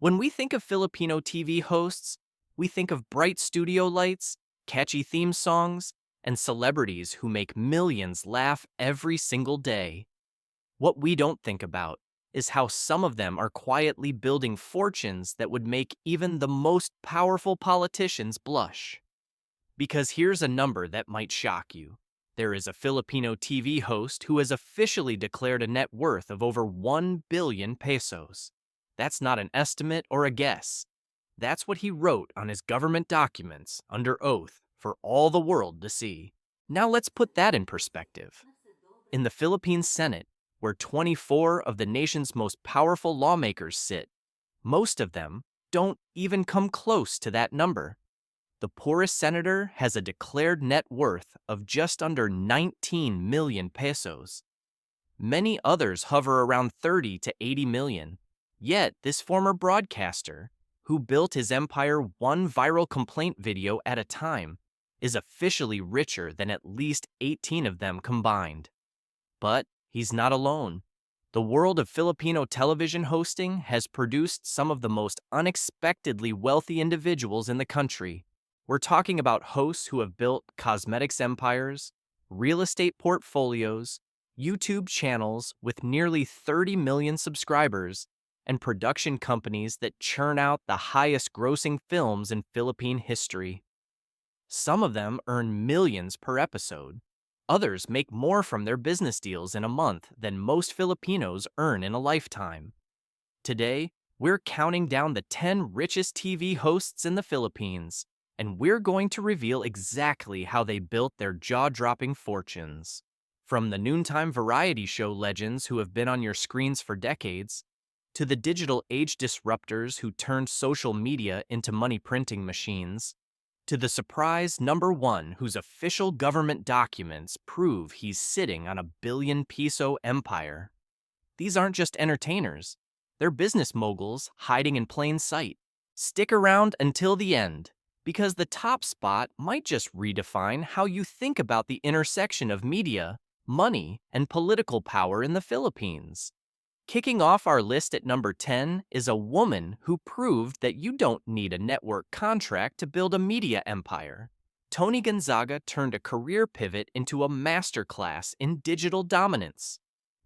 When we think of Filipino TV hosts, we think of bright studio lights, catchy theme songs, and celebrities who make millions laugh every single day. What we don't think about is how some of them are quietly building fortunes that would make even the most powerful politicians blush. Because here's a number that might shock you. There is a Filipino TV host who has officially declared a net worth of over 1 billion pesos. That's not an estimate or a guess. That's what he wrote on his government documents under oath for all the world to see. Now let's put that in perspective. In the Philippine Senate, where 24 of the nation's most powerful lawmakers sit, most of them don't even come close to that number. The poorest senator has a declared net worth of just under 19 million pesos. Many others hover around 30 to 80 million. Yet, this former broadcaster, who built his empire one viral complaint video at a time, is officially richer than at least 18 of them combined. But he's not alone. The world of Filipino television hosting has produced some of the most unexpectedly wealthy individuals in the country. We're talking about hosts who have built cosmetics empires, real estate portfolios, YouTube channels with nearly 30 million subscribers, and production companies that churn out the highest grossing films in Philippine history. Some of them earn millions per episode. Others make more from their business deals in a month than most Filipinos earn in a lifetime. Today, we're counting down the 10 richest TV hosts in the Philippines, and we're going to reveal exactly how they built their jaw-dropping fortunes. From the noontime variety show legends who have been on your screens for decades, to the digital age disruptors who turned social media into money printing machines, to the surprise number one whose official government documents prove he's sitting on a billion peso empire. These aren't just entertainers. They're business moguls hiding in plain sight. Stick around until the end, because the top spot might just redefine how you think about the intersection of media, money, and political power in the Philippines. Kicking off our list at number 10 is a woman who proved that you don't need a network contract to build a media empire. Tony Gonzaga turned a career pivot into a masterclass in digital dominance.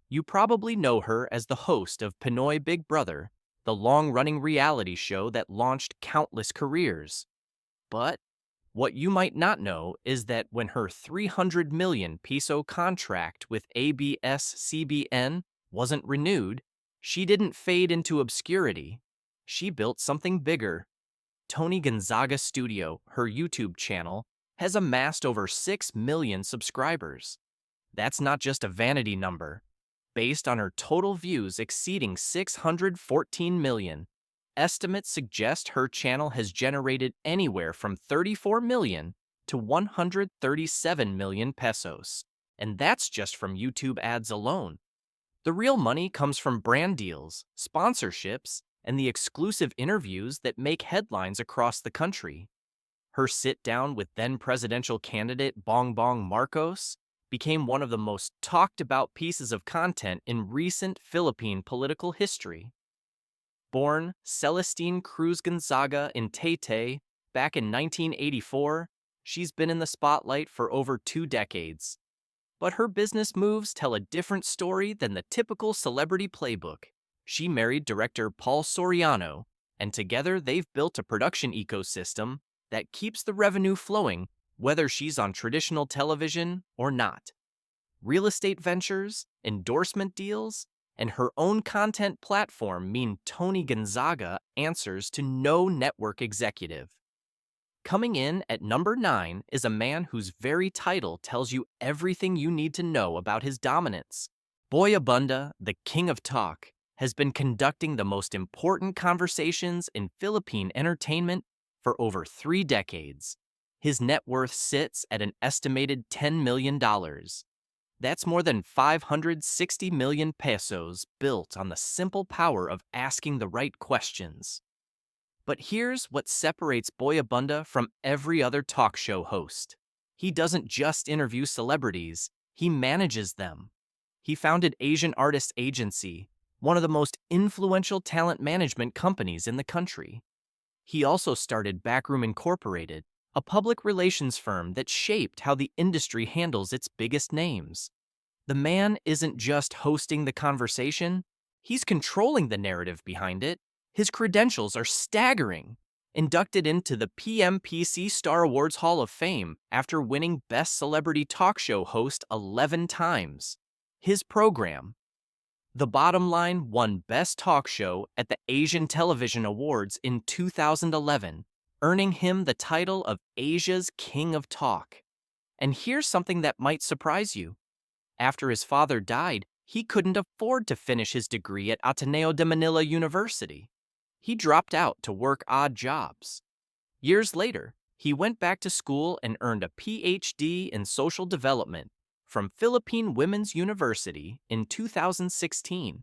You probably know her as the host of Pinoy Big Brother, the long-running reality show that launched countless careers. But what you might not know is that when her 300 million peso contract with ABS-CBN wasn't renewed, she didn't fade into obscurity. She built something bigger. Tony Gonzaga Studio, her YouTube channel, has amassed over 6 million subscribers. That's not just a vanity number. Based on her total views exceeding 614 million, estimates suggest her channel has generated anywhere from 34 million to 137 million pesos. And that's just from YouTube ads alone. The real money comes from brand deals, sponsorships, and the exclusive interviews that make headlines across the country. Her sit-down with then-presidential candidate Bongbong Marcos became one of the most talked-about pieces of content in recent Philippine political history. Born Celestine Cruz Gonzaga in Taytay back in 1984, she's been in the spotlight for over 2 decades. But her business moves tell a different story than the typical celebrity playbook. She married director Paul Soriano, and together they've built a production ecosystem that keeps the revenue flowing whether she's on traditional television or not. Real estate ventures, endorsement deals, and her own content platform mean Tony Gonzaga answers to no network executive. Coming in at number 9 is a man whose very title tells you everything you need to know about his dominance. Boy Abunda, the king of talk, has been conducting the most important conversations in Philippine entertainment for over 3 decades. His net worth sits at an estimated $10 million. That's more than 560 million pesos built on the simple power of asking the right questions. But here's what separates Boy Abunda from every other talk show host. He doesn't just interview celebrities, he manages them. He founded Asian Artist Agency, one of the most influential talent management companies in the country. He also started Backroom Incorporated, a public relations firm that shaped how the industry handles its biggest names. The man isn't just hosting the conversation, he's controlling the narrative behind it. His credentials are staggering. Inducted into the PMPC Star Awards Hall of Fame after winning Best Celebrity Talk Show Host 11 times. His program, The Bottom Line, won Best Talk Show at the Asian Television Awards in 2011, earning him the title of Asia's King of Talk. And here's something that might surprise you. After his father died, he couldn't afford to finish his degree at Ateneo de Manila University. He dropped out to work odd jobs. Years later, he went back to school and earned a PhD in social development from Philippine Women's University in 2016.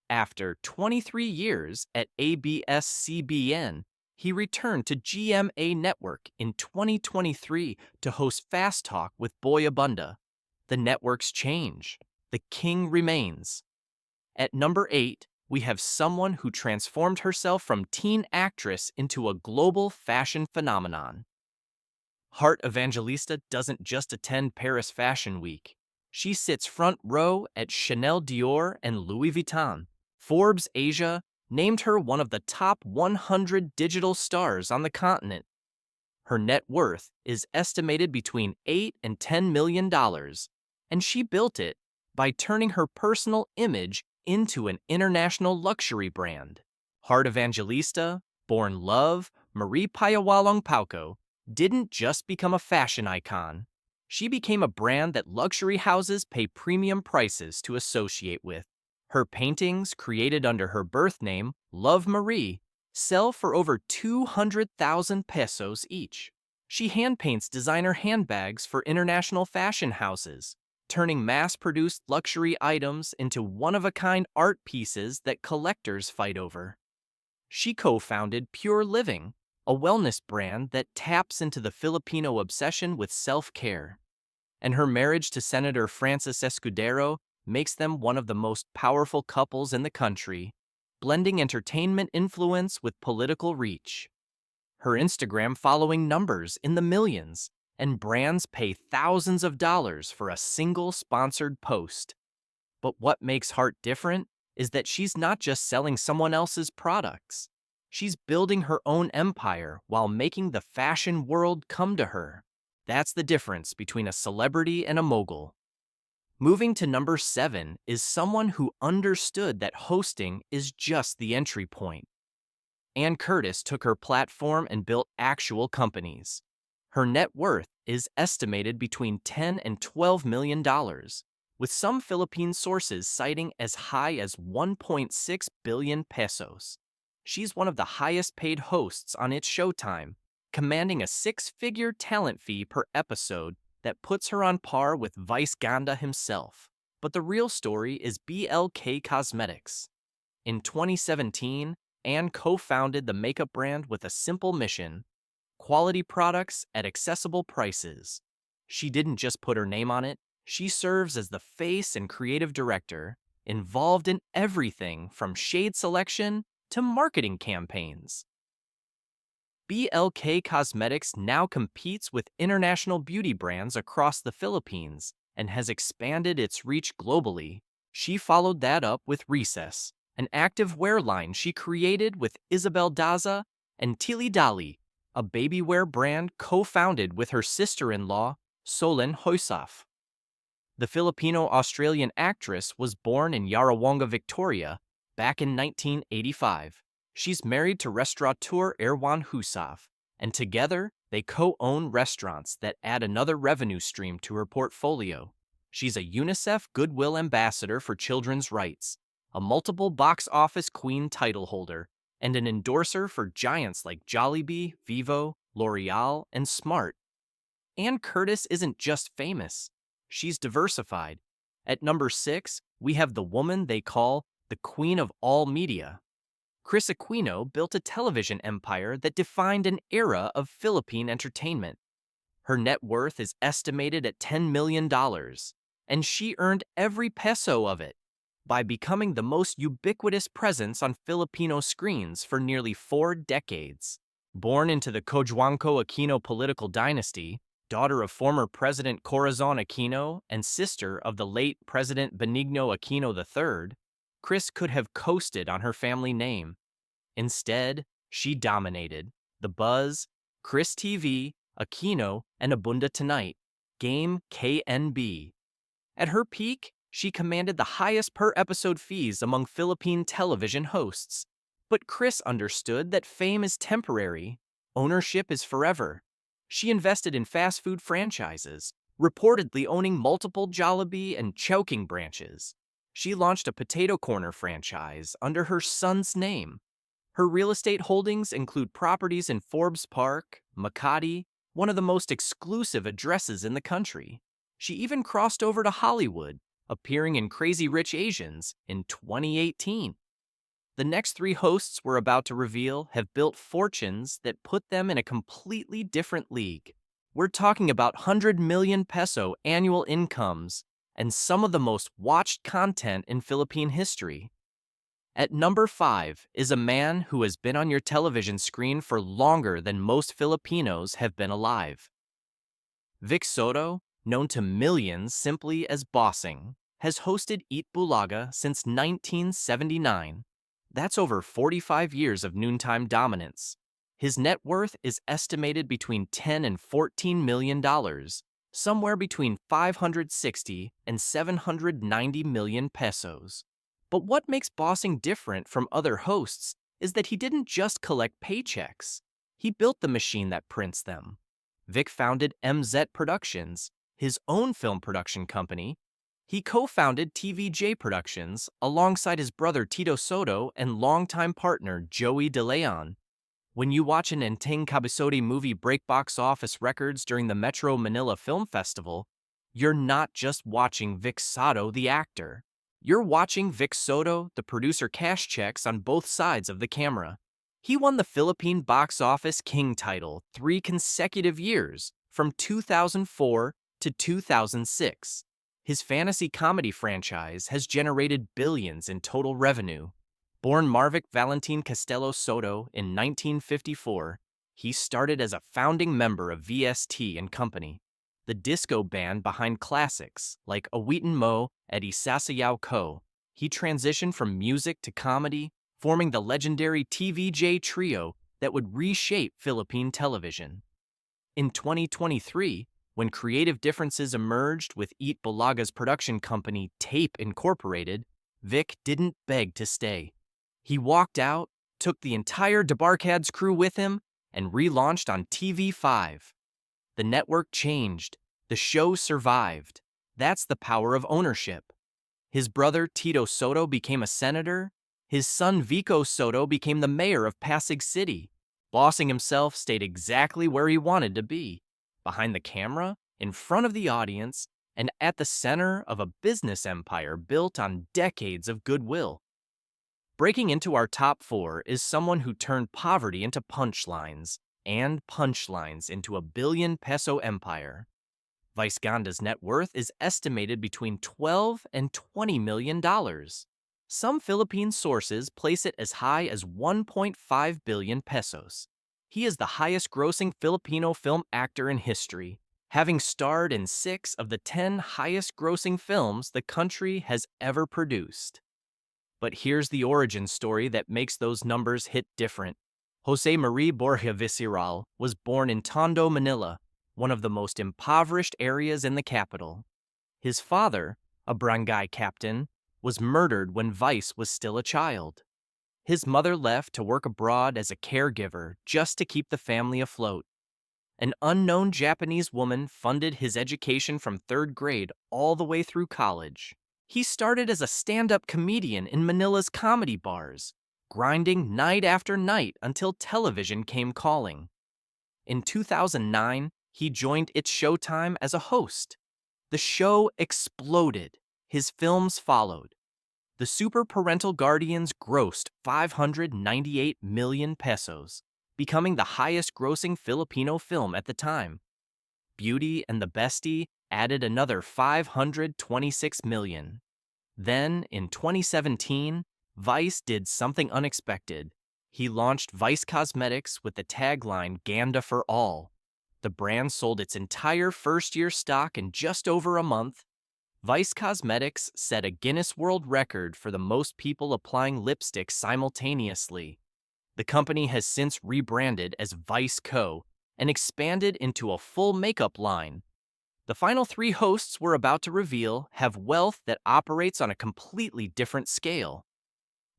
After 23 years at ABS-CBN, he returned to GMA Network in 2023 to host Fast Talk with Boy Abunda. The networks change. The king remains. At number 8, we have someone who transformed herself from teen actress into a global fashion phenomenon. Heart Evangelista doesn't just attend Paris Fashion Week. She sits front row at Chanel, Dior, and Louis Vuitton. Forbes Asia named her one of the top 100 digital stars on the continent. Her net worth is estimated between $8 and $10 million, and she built it by turning her personal image into an international luxury brand. Heart Evangelista, born Love, Marie Payawalong Pauco, didn't just become a fashion icon. She became a brand that luxury houses pay premium prices to associate with. Her paintings, created under her birth name, Love Marie, sell for over 200,000 pesos each. She hand-paints designer handbags for international fashion houses, turning mass-produced luxury items into one-of-a-kind art pieces that collectors fight over. She co-founded Pure Living, a wellness brand that taps into the Filipino obsession with self-care. And her marriage to Senator Francis Escudero makes them one of the most powerful couples in the country, blending entertainment influence with political reach. Her Instagram following numbers in the millions, and brands pay thousands of dollars for a single sponsored post. But what makes Heart different is that she's not just selling someone else's products. She's building her own empire while making the fashion world come to her. That's the difference between a celebrity and a mogul. Moving to number 7 is someone who understood that hosting is just the entry point. Ann Curtis took her platform and built actual companies. Her net worth is estimated between $10 and $12 million, with some Philippine sources citing as high as 1.6 billion pesos. She's one of the highest-paid hosts on its Showtime, commanding a 6-figure talent fee per episode that puts her on par with Vice Ganda himself. But the real story is BLK Cosmetics. In 2017, Ann co-founded the makeup brand with a simple mission: quality products at accessible prices. She didn't just put her name on it, she serves as the face and creative director, involved in everything from shade selection to marketing campaigns. BLK Cosmetics now competes with international beauty brands across the Philippines and has expanded its reach globally. She followed that up with Recess, an active wear line she created with Isabel Daza, and Tili Dali, a baby wear brand co-founded with her sister-in-law, Solen Hoysaf. The Filipino-Australian actress was born in Yarrawonga, Victoria, back in 1985. She's married to restaurateur Erwan Husaf, and together they co-own restaurants that add another revenue stream to her portfolio. She's a UNICEF Goodwill Ambassador for Children's Rights, a multiple box office queen title holder, and an endorser for giants like Jollibee, Vivo, L'Oreal, and Smart. Ann Curtis isn't just famous, she's diversified. At number 6, we have the woman they call the Queen of All Media. Chris Aquino built a television empire that defined an era of Philippine entertainment. Her net worth is estimated at $10 million, and she earned every peso of it by becoming the most ubiquitous presence on Filipino screens for nearly 4 decades. Born into the Cojuangco Aquino political dynasty, daughter of former President Corazon Aquino and sister of the late President Benigno Aquino III, Chris could have coasted on her family name. Instead, she dominated The Buzz, Chris TV, Aquino, and Abunda Tonight, Game KNB. At her peak, she commanded the highest per-episode fees among Philippine television hosts. But Chris understood that fame is temporary, ownership is forever. She invested in fast food franchises, reportedly owning multiple Jollibee and Chowking branches. She launched a potato corner franchise under her son's name. Her real estate holdings include properties in Forbes Park, Makati, one of the most exclusive addresses in the country. She even crossed over to Hollywood, appearing in Crazy Rich Asians in 2018. The next three hosts we're about to reveal have built fortunes that put them in a completely different league. We're talking about 100 million peso annual incomes and some of the most watched content in Philippine history. At number 5 is a man who has been on your television screen for longer than most Filipinos have been alive. Vic Soto, known to millions simply as Bossing, has hosted Eat Bulaga since 1979. That's over 45 years of noontime dominance. His net worth is estimated between $10 and $14 million, somewhere between 560 and 790 million pesos. But what makes Bossing different from other hosts is that he didn't just collect paychecks. He built the machine that prints them. Vic founded MZ Productions, his own film production company. He co-founded TVJ Productions alongside his brother Tito Soto and longtime partner Joey De Leon. When you watch an Enteng Cabisodi movie break box office records during the Metro Manila Film Festival, you're not just watching Vic Soto, the actor. You're watching Vic Soto, the producer, cash checks on both sides of the camera. He won the Philippine Box Office King title 3 consecutive years, from 2004 to 2006. His fantasy comedy franchise has generated billions in total revenue. Born Marvic Valentin Castelo Soto in 1954, he started as a founding member of VST and Company, the disco band behind classics like Awitin Mo at Isasayaw Ko. He transitioned from music to comedy, forming the legendary TVJ trio that would reshape Philippine television. In 2023, when creative differences emerged with Eat Bulaga's production company Tape Incorporated, Vic didn't beg to stay. He walked out, took the entire Debarcads crew with him, and relaunched on TV5. The network changed. The show survived. That's the power of ownership. His brother Tito Soto became a senator. His son Vico Soto became the mayor of Pasig City. Bossing himself stayed exactly where he wanted to be, behind the camera, in front of the audience, and at the center of a business empire built on decades of goodwill. Breaking into our top 4 is someone who turned poverty into punchlines, and punchlines into a billion-peso empire. Vice Ganda's net worth is estimated between $12 and $20 million. Some Philippine sources place it as high as 1.5 billion pesos. He is the highest-grossing Filipino film actor in history, having starred in 6 of the 10 highest-grossing films the country has ever produced. But here's the origin story that makes those numbers hit different. Jose Marie Borja Visceral was born in Tondo, Manila, one of the most impoverished areas in the capital. His father, a barangay captain, was murdered when Vice was still a child. His mother left to work abroad as a caregiver just to keep the family afloat. An unknown Japanese woman funded his education from 3rd grade all the way through college. He started as a stand-up comedian in Manila's comedy bars, grinding night after night until television came calling. In 2009, he joined It's Showtime as a host. The show exploded. His films followed. The Super Parental Guardians grossed 598 million pesos, becoming the highest-grossing Filipino film at the time. Beauty and the Bestie added another 526 million. Then, in 2017, Vice did something unexpected. He launched Vice Cosmetics with the tagline Ganda for All. The brand sold its entire first-year stock in just over a month. Vice Cosmetics set a Guinness World Record for the most people applying lipstick simultaneously. The company has since rebranded as Vice Co. and expanded into a full makeup line. The final three hosts we're about to reveal have wealth that operates on a completely different scale.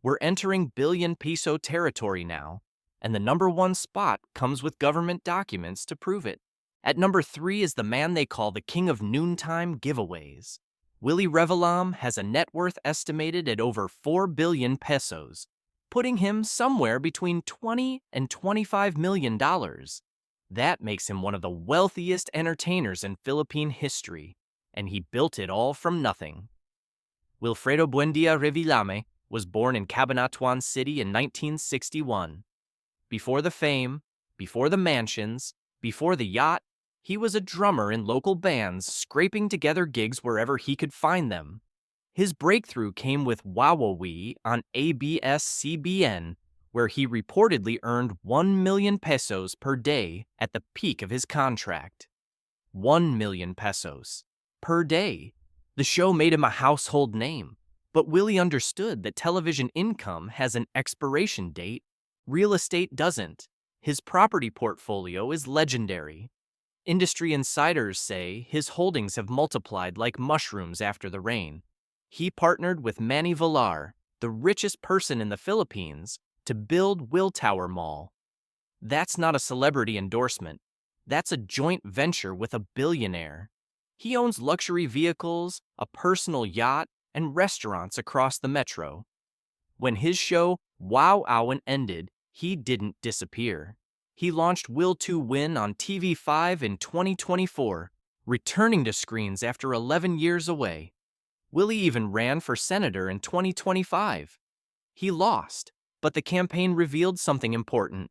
We're entering billion-peso territory now, and the number one spot comes with government documents to prove it. At number 3 is the man they call the king of noontime giveaways. Willie Revelam has a net worth estimated at over 4 billion pesos, putting him somewhere between $20 and $25 million. That makes him one of the wealthiest entertainers in Philippine history, and he built it all from nothing. Wilfredo Buendia Revillame was born in Cabanatuan City in 1961. Before the fame, before the mansions, before the yacht, he was a drummer in local bands, scraping together gigs wherever he could find them. His breakthrough came with Wawawi on ABS-CBN, where he reportedly earned 1 million pesos per day at the peak of his contract. 1 million pesos per day. The show made him a household name, but Willie understood that television income has an expiration date. Real estate doesn't. His property portfolio is legendary. Industry insiders say his holdings have multiplied like mushrooms after the rain. He partnered with Manny Villar, the richest person in the Philippines, to build Willtower Mall. That's not a celebrity endorsement. That's a joint venture with a billionaire. He owns luxury vehicles, a personal yacht, and restaurants across the metro. When his show, Wow Owen, ended, he didn't disappear. He launched Will to Win on TV5 in 2024, returning to screens after 11 years away. Willie even ran for senator in 2025. He lost, but the campaign revealed something important.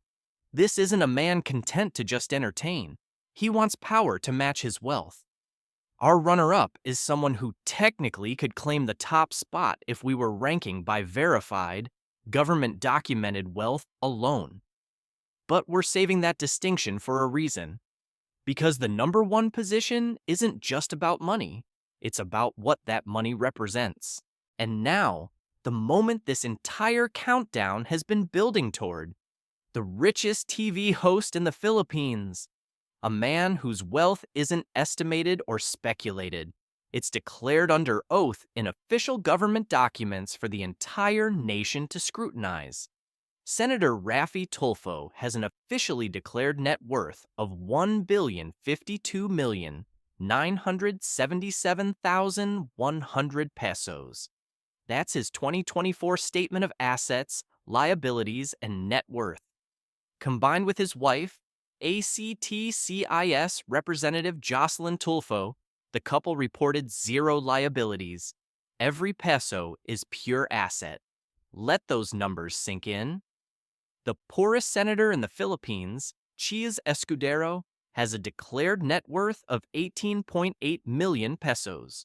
This isn't a man content to just entertain. He wants power to match his wealth. Our runner-up is someone who technically could claim the top spot if we were ranking by verified, government-documented wealth alone. But we're saving that distinction for a reason. Because the number one position isn't just about money. It's about what that money represents. And now, the moment this entire countdown has been building toward, the richest TV host in the Philippines. A man whose wealth isn't estimated or speculated. It's declared under oath in official government documents for the entire nation to scrutinize. Senator Raffy Tulfo has an officially declared net worth of 1,052,977,100 pesos. That's his 2024 Statement of Assets, Liabilities, and Net Worth. Combined with his wife, ACT-CIS Representative Jocelyn Tulfo, the couple reported zero liabilities. Every peso is pure asset. Let those numbers sink in. The poorest senator in the Philippines, Chiz Escudero, has a declared net worth of 18.8 million pesos.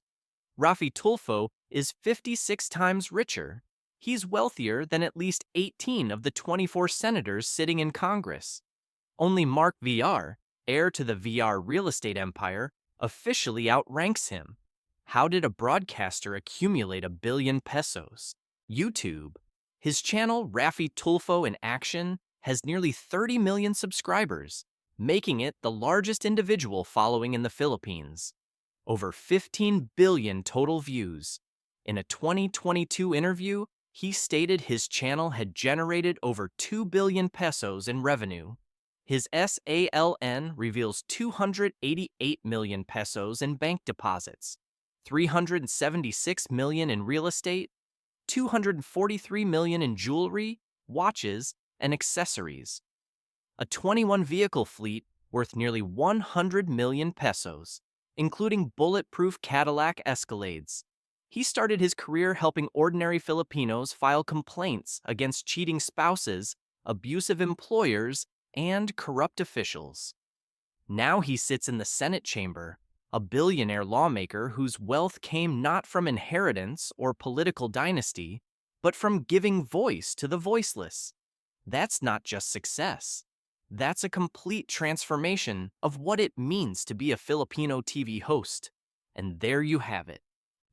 Raffy Tulfo is 56 times richer. He's wealthier than at least 18 of the 24 senators sitting in Congress. Only Mark Villar, heir to the Villar real estate empire, officially outranks him. How did a broadcaster accumulate 1 billion pesos? YouTube. His channel, Raffy Tulfo in Action, has nearly 30 million subscribers, making it the largest individual following in the Philippines. Over 15 billion total views. In a 2022 interview, he stated his channel had generated over 2 billion pesos in revenue. His SALN reveals 288 million pesos in bank deposits, 376 million in real estate, 243 million in jewelry, watches, and accessories. A 21-vehicle fleet worth nearly 100 million pesos, including bulletproof Cadillac Escalades. He started his career helping ordinary Filipinos file complaints against cheating spouses, abusive employers, and corrupt officials. Now he sits in the Senate chamber, a billionaire lawmaker whose wealth came not from inheritance or political dynasty, but from giving voice to the voiceless. That's not just success. That's a complete transformation of what it means to be a Filipino TV host. And there you have it.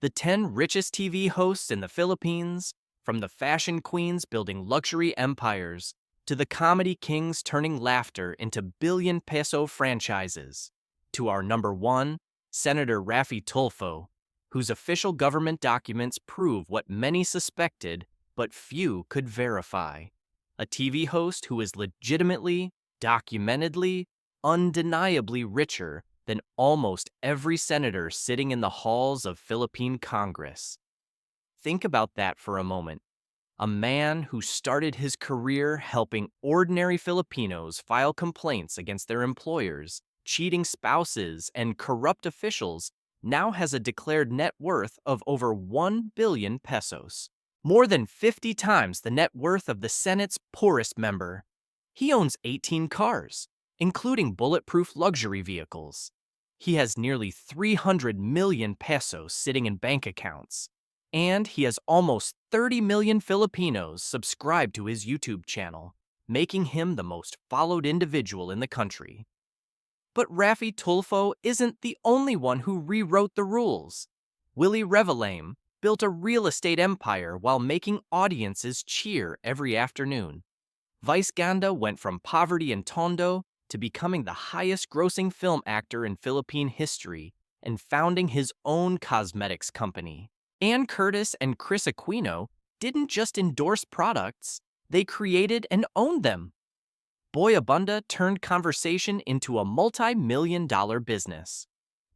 The 10 richest TV hosts in the Philippines, from the fashion queens building luxury empires to the comedy kings turning laughter into billion-peso franchises, to our number one, Senator Raffy Tulfo, whose official government documents prove what many suspected but few could verify. A TV host who is legitimately, documentedly, undeniably richer than almost every senator sitting in the halls of Philippine Congress. Think about that for a moment. A man who started his career helping ordinary Filipinos file complaints against their employers, cheating spouses, and corrupt officials now has a declared net worth of over 1 billion pesos, more than 50 times the net worth of the Senate's poorest member. He owns 18 cars, including bulletproof luxury vehicles. He has nearly 300 million pesos sitting in bank accounts. And he has almost 30 million Filipinos subscribed to his YouTube channel, making him the most followed individual in the country. But Raffy Tulfo isn't the only one who rewrote the rules. Willie Revelame built a real estate empire while making audiences cheer every afternoon. Vice Ganda went from poverty in Tondo to becoming the highest-grossing film actor in Philippine history and founding his own cosmetics company. Ann Curtis and Chris Aquino didn't just endorse products, they created and owned them. Boy Abunda turned conversation into a multi-million-dollar business.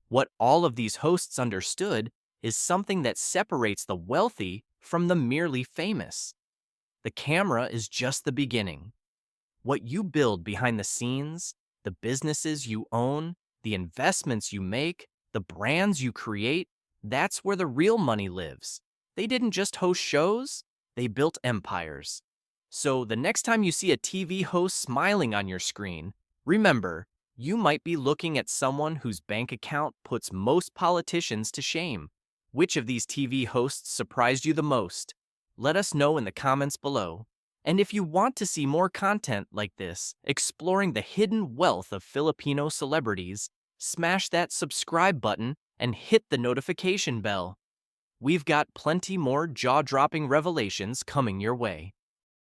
What all of these hosts understood is something that separates the wealthy from the merely famous. The camera is just the beginning. What you build behind the scenes, the businesses you own, the investments you make, the brands you create, that's where the real money lives. They didn't just host shows, they built empires. So the next time you see a TV host smiling on your screen, remember, you might be looking at someone whose bank account puts most politicians to shame. Which of these TV hosts surprised you the most? Let us know in the comments below. And if you want to see more content like this, exploring the hidden wealth of Filipino celebrities, smash that subscribe button and hit the notification bell. We've got plenty more jaw-dropping revelations coming your way.